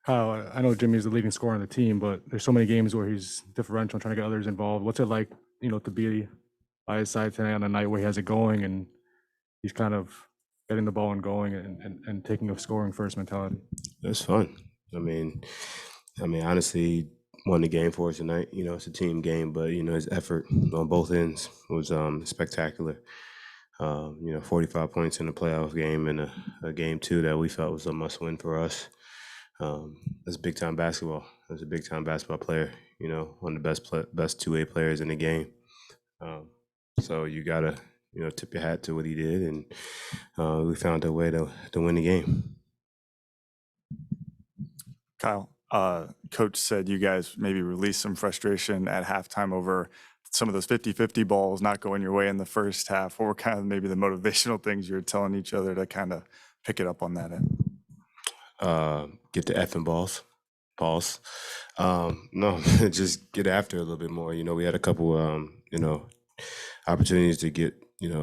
Kyle, I know Jimmy's the leading scorer on the team, but there's so many games where he's differential, trying to get others involved. What's it like, to be by his side tonight on a night where he has it going and he's kind of getting the ball and going and taking a scoring first mentality? It's fun. I mean, honestly, he won the game for us tonight. It's a team game, but his effort on both ends was spectacular. 45 points in a playoff game and a game two that we felt was a must win for us. That's big time basketball. That's a big time basketball player. One of the best 2A players in the game. Um, so you gotta tip your hat to what he did, and we found a way to win the game. Kyle, coach said you guys maybe released some frustration at halftime over some of those 50-50 balls not going your way in the first half. What were kind of maybe the motivational things you were telling each other to kind of pick it up on that end? Get the effing balls. No, just get after it a little bit more. We had a couple, opportunities to get,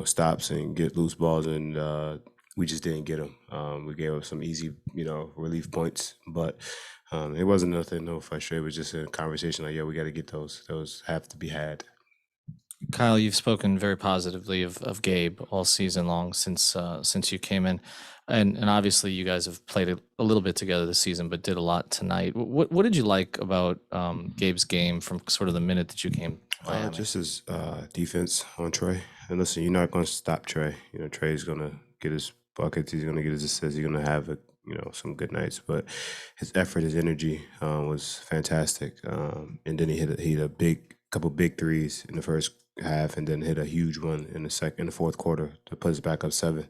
stops and get loose balls, and we just didn't get them. We gave up some easy, relief points, but it wasn't nothing, no frustration. It was just a conversation like, yeah, we got to get those. Those have to be had. Kyle, you've spoken very positively of Gabe all season long since you came in, and obviously you guys have played a little bit together this season, but did a lot tonight. What did you like about Gabe's game from sort of the minute that you came to Miami? Just his defense on Trey. And listen, you're not going to stop Trey. Trey's going to get his buckets. He's going to get his assists. He's going to have some good nights. But his effort, his energy was fantastic. And then he hit a couple big threes in the first half, and then hit a huge one in the fourth quarter to put us back up 7.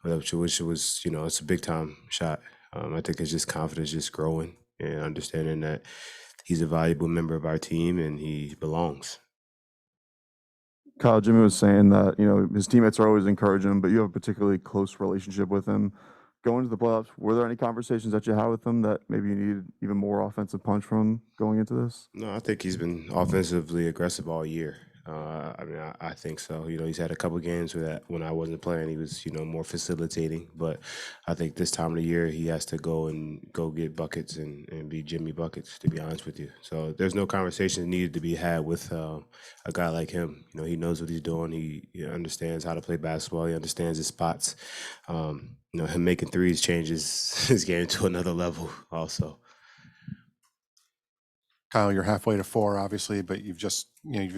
Which was it's a big time shot. I think it's just confidence, just growing and understanding that he's a valuable member of our team and he belongs. Kyle, Jimmy was saying that, his teammates are always encouraging him, but you have a particularly close relationship with him. Going into the playoffs, were there any conversations that you had with him that maybe you needed even more offensive punch from going into this? No, I think he's been offensively aggressive all year. I think so. He's had a couple games where when I wasn't playing, he was, more facilitating. But I think this time of the year, he has to go get buckets and be Jimmy buckets, to be honest with you. So there's no conversation needed to be had with a guy like him. He knows what he's doing. He understands how to play basketball. He understands his spots. Him making threes changes his game to another level also. Kyle, you're halfway to 4, obviously, but you've just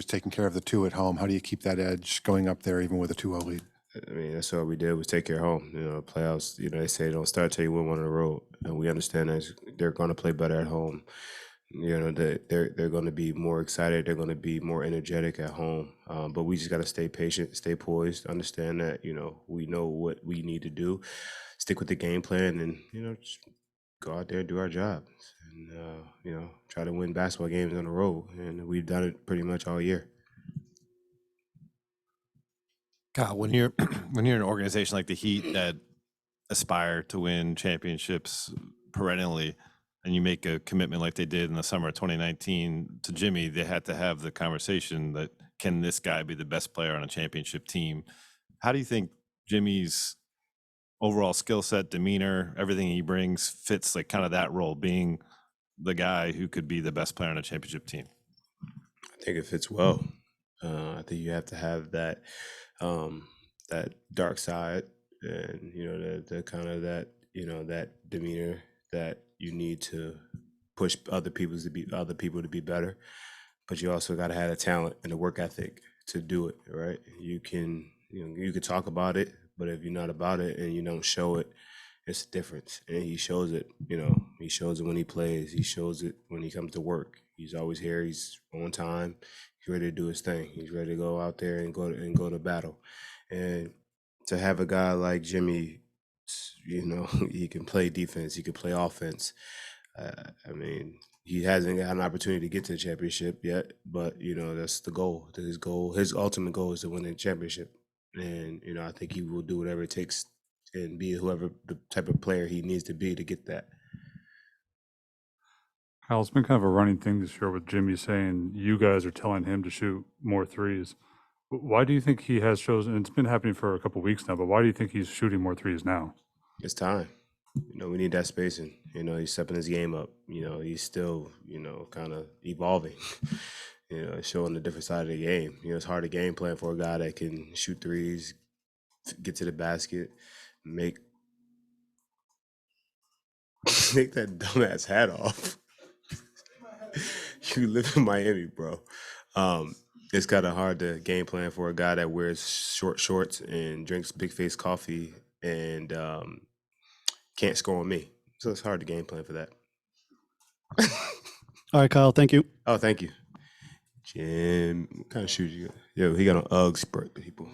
taken care of the 2 at home. How do you keep that edge going up there, even with a 2-0 lead? That's all we did was take care of home. Playoffs, they say don't start till you win one on the road. And we understand that they're going to play better at home. They're going to be more excited. They're going to be more energetic at home. But we just got to stay patient, stay poised, understand that, we know what we need to do, stick with the game plan, and, just go out there and do our job. And, try to win basketball games on the road. And we've done it pretty much all year. Kyle, when you're when you're an organization like the Heat that aspire to win championships perennially, and you make a commitment like they did in the summer of 2019 to Jimmy, they had to have the conversation that, can this guy be the best player on a championship team? How do you think Jimmy's overall skill set, demeanor, everything he brings fits like kind of that role, being the guy who could be the best player on a championship team? I think it fits well. I think you have to have that that dark side, and the kind of that that demeanor that you need to push other people to be better. But you also got to have the talent and the work ethic to do it. Right? You can talk about it, but if you're not about it and you don't show it, it's a difference. And he shows it. He shows it when he plays. He shows it when he comes to work. He's always here. He's on time. He's ready to do his thing. He's ready to go out there and go to battle. And to have a guy like Jimmy, he can play defense. He can play offense. He hasn't got an opportunity to get to the championship yet, but that's the goal. His ultimate goal is to win the championship. And I think he will do whatever it takes and be whoever the type of player he needs to be to get that. Kyle, it's been kind of a running thing this year with Jimmy saying you guys are telling him to shoot more threes. Why do you think he has chosen, and it's been happening for a couple of weeks now, but why do you think he's shooting more threes now? It's time. we need that spacing. He's stepping his game up. He's still, kind of evolving. Showing a different side of the game. It's hard to game plan for a guy that can shoot threes, get to the basket, make take that dumbass hat off. You live in Miami, bro. It's kind of hard to game plan for a guy that wears short shorts and drinks big face coffee and can't score on me. So it's hard to game plan for that. All right, Kyle, thank you. Oh, thank you. Jim, what kind of shoes you got? Yo, he got on Uggs, people.